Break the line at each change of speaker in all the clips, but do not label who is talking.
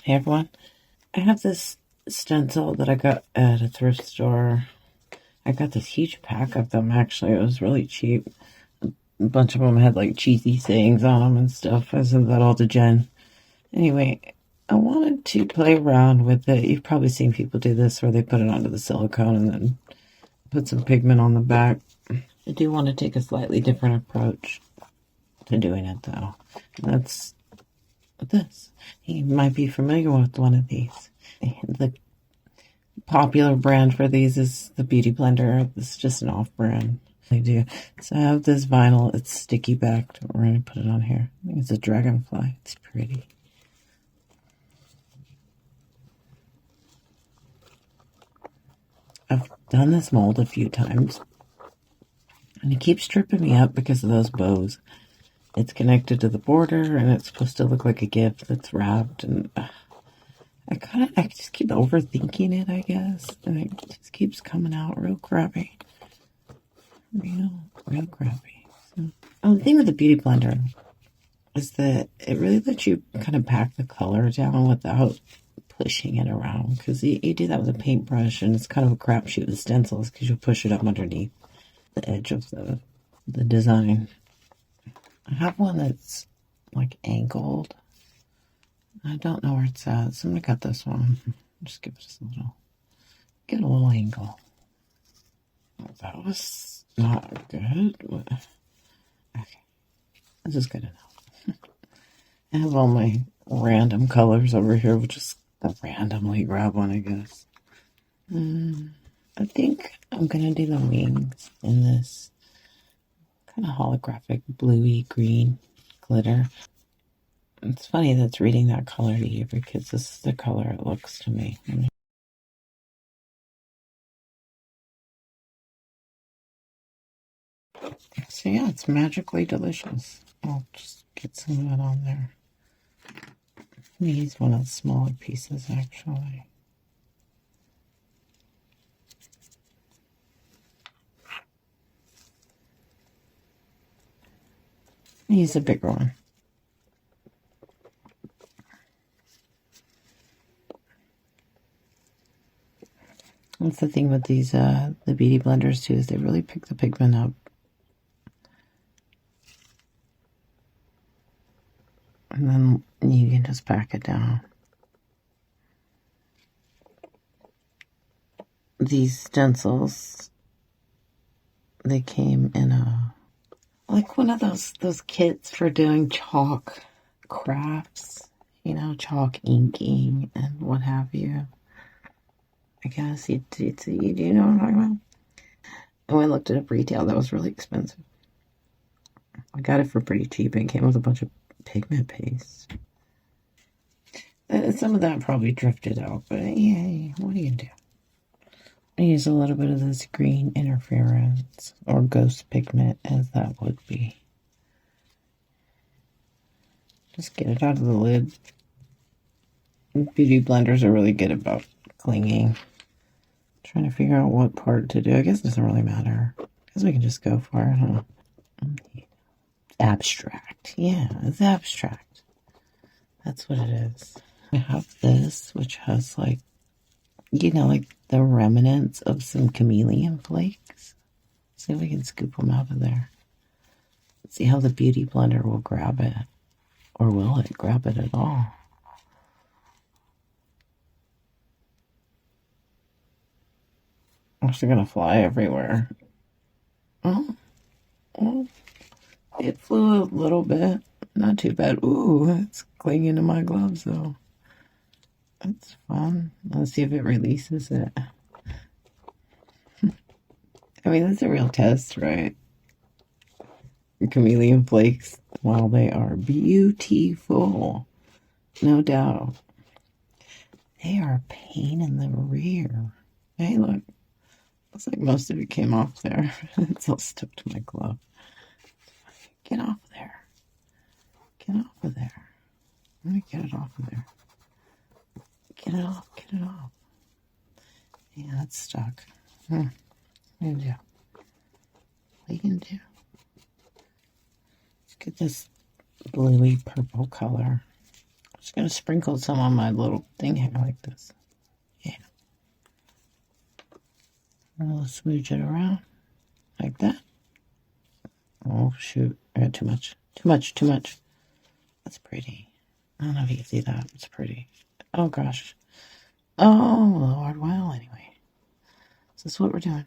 Hey everyone, I have this stencil that I got at a thrift store. I got this huge pack of them actually. It was really cheap. A bunch of them had like cheesy sayings on them and stuff. I sent that all to Jen. Anyway, I wanted to play around with it. You've probably seen people do this where they put it onto the silicone and then put some pigment on the back. I do want to take a slightly different approach to doing it though. And that's this. You might be familiar with one of these. The popular brand for these is the Beauty Blender. This is just an off-brand. I do. So I have this vinyl. It's sticky backed. We're going to put it on here. I think it's a dragonfly. It's pretty. I've done this mold a few times. And it keeps tripping me up because of those bows. It's connected to the border and it's supposed to look like a gift that's wrapped. And I just keep overthinking it, I guess. And it just keeps coming out real crappy. Real crappy. So, the thing with the Beauty Blender is that it really lets you kind of pack the color down without pushing it around. Because you do that with a paintbrush and it's kind of a crapshoot with stencils because you'll push it up underneath the edge of the design. I have one that's like angled. I don't know where it's at. So I'm going to cut this one. Just give it get a little angle. That was not good. Okay. This is good enough. I have all my random colors over here. We'll just randomly grab one, I guess. I think I'm going to do the wings in this kind of holographic bluey green glitter. It's funny that's reading that color to you because this is the color it looks to me. So yeah, it's magically delicious. I'll just get some of that on there. Use one of the smaller pieces actually. Use a bigger one. That's the thing with these, the Beauty Blenders too, is they really pick the pigment up. And then you can just pack it down. These stencils, they came in like one of those kits for doing chalk crafts, chalk inking and what have you. I guess you do know what I'm talking about? And when I looked it up retail, that was really expensive. I got it for pretty cheap and it came with a bunch of pigment paste. Some of that probably drifted out, but yeah, what do you do? I use a little bit of this green interference, or ghost pigment, as that would be. Just get it out of the lid. Beauty blenders are really good about clinging. Trying to figure out what part to do. I guess it doesn't really matter. Because we can just go for it, huh? Abstract. Yeah, it's abstract. That's what it is. I have this, which has like the remnants of some chameleon flakes. See if we can scoop them out of there. See how the Beauty Blender will grab it. Or will it grab it at all? It's gonna fly everywhere. Oh, it flew a little bit. Not too bad. Ooh, it's clinging to my gloves though. That's fun. Let's see if it releases it. I mean, that's a real test, right? Chameleon flakes, while they are beautiful, no doubt, they are a pain in the rear. Hey, look. Looks like most of it came off there. It's all stuck to my glove. Get off there. Get off of there. Let me get it off of there. Get it off. Get it off. Yeah, it's stuck. What do you do? What are you going to do? Let's get this bluey purple color. Just going to sprinkle some on my little thing here like this. Yeah. I'll smooch it around like that. Oh, shoot. I got too much. Too much, too much. That's pretty. I don't know if you can see that. It's pretty. Oh, gosh. Oh, Lord. Well, anyway. This is what we're doing.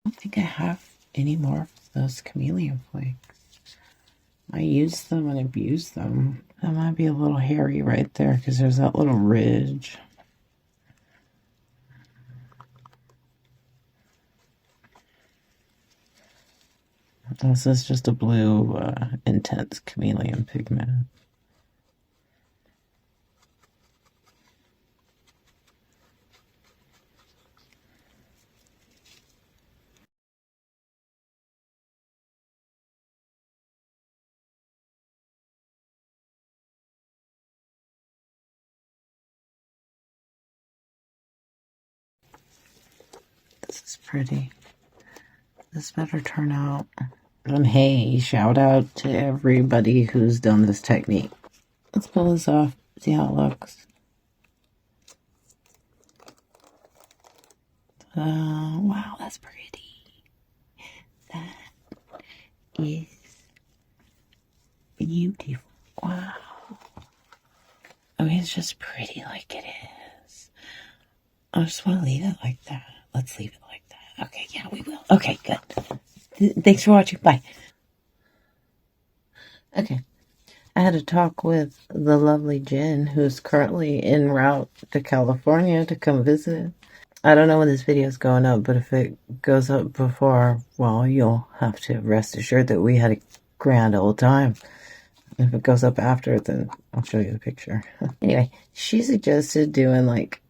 I don't think I have any more of those chameleon flakes. I use them and abuse them. That might be a little hairy right there because there's that little ridge. This is just a blue intense chameleon pigment. This is pretty. This better turn out. And hey, shout out to everybody who's done this technique. Let's pull this off, see how it looks. Wow, that's pretty. That is beautiful. Wow. I mean, it's just pretty like it is. I just want to leave it like that. Let's leave it like that. Okay, yeah, we will. Okay, good. Thanks for watching. Bye. Okay. I had a talk with the lovely Jen, who's currently en route to California to come visit. I don't know when this video is going up, but if it goes up before, well, you'll have to rest assured that we had a grand old time. If it goes up after, then I'll show you the picture. Anyway, she suggested doing like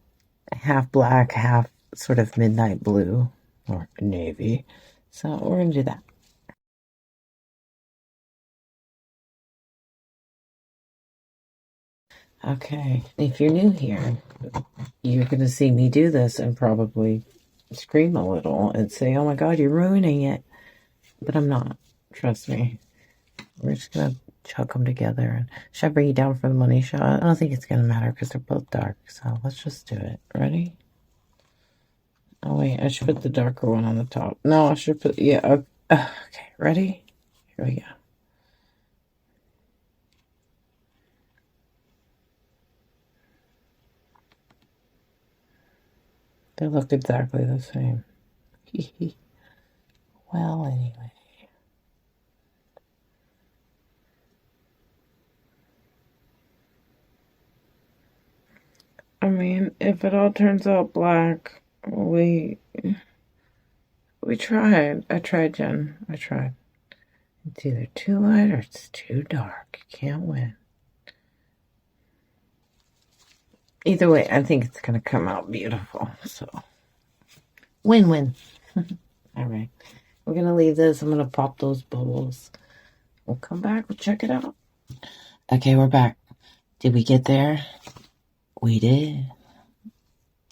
half black, half sort of midnight blue or navy. So we're going to do that. Okay, if you're new here, you're going to see me do this and probably scream a little and say, oh my God, you're ruining it. But I'm not. Trust me. We're just going to chuck them together. And should I bring you down for the money shot? I don't think it's going to matter because they're both dark. So let's just do it. Ready? Oh, wait. I should put the darker one on the top. No, I should put... Yeah. Okay. Ready? Here we go. They look exactly the same. Well, anyway. I mean, if it all turns out black, we tried. I tried, Jen. I tried. It's either too light or it's too dark. You can't win. Either way, I think it's going to come out beautiful. So, win-win. All right. We're going to leave this. I'm going to pop those bubbles. We'll come back. We'll check it out. Okay, we're back. Did we get there? We did.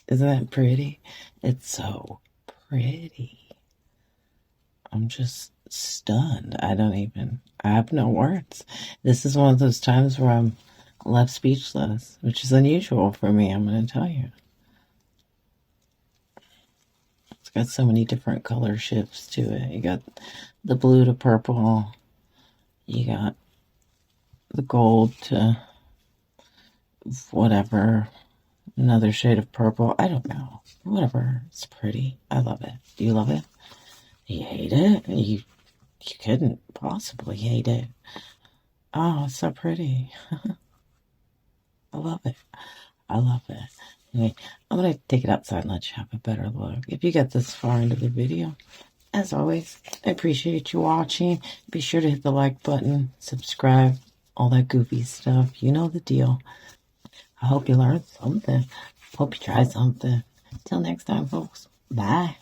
Isn't that pretty? It's so pretty. I'm just stunned. I have no words. This is one of those times where I'm left speechless, which is unusual for me, I'm going to tell you. It's got so many different color shifts to it. You got the blue to purple. You got the gold to whatever, another shade of purple. I don't know. Whatever. It's pretty. I love it. Do you love it? You hate it? You couldn't possibly hate it. Oh, it's so pretty. I love it. I love it. Anyway, I'm going to take it outside and let you have a better look. If you got this far into the video, as always, I appreciate you watching. Be sure to hit the like button, subscribe, all that goofy stuff. You know the deal. I hope you learned something. Hope you try something. Till next time, folks. Bye.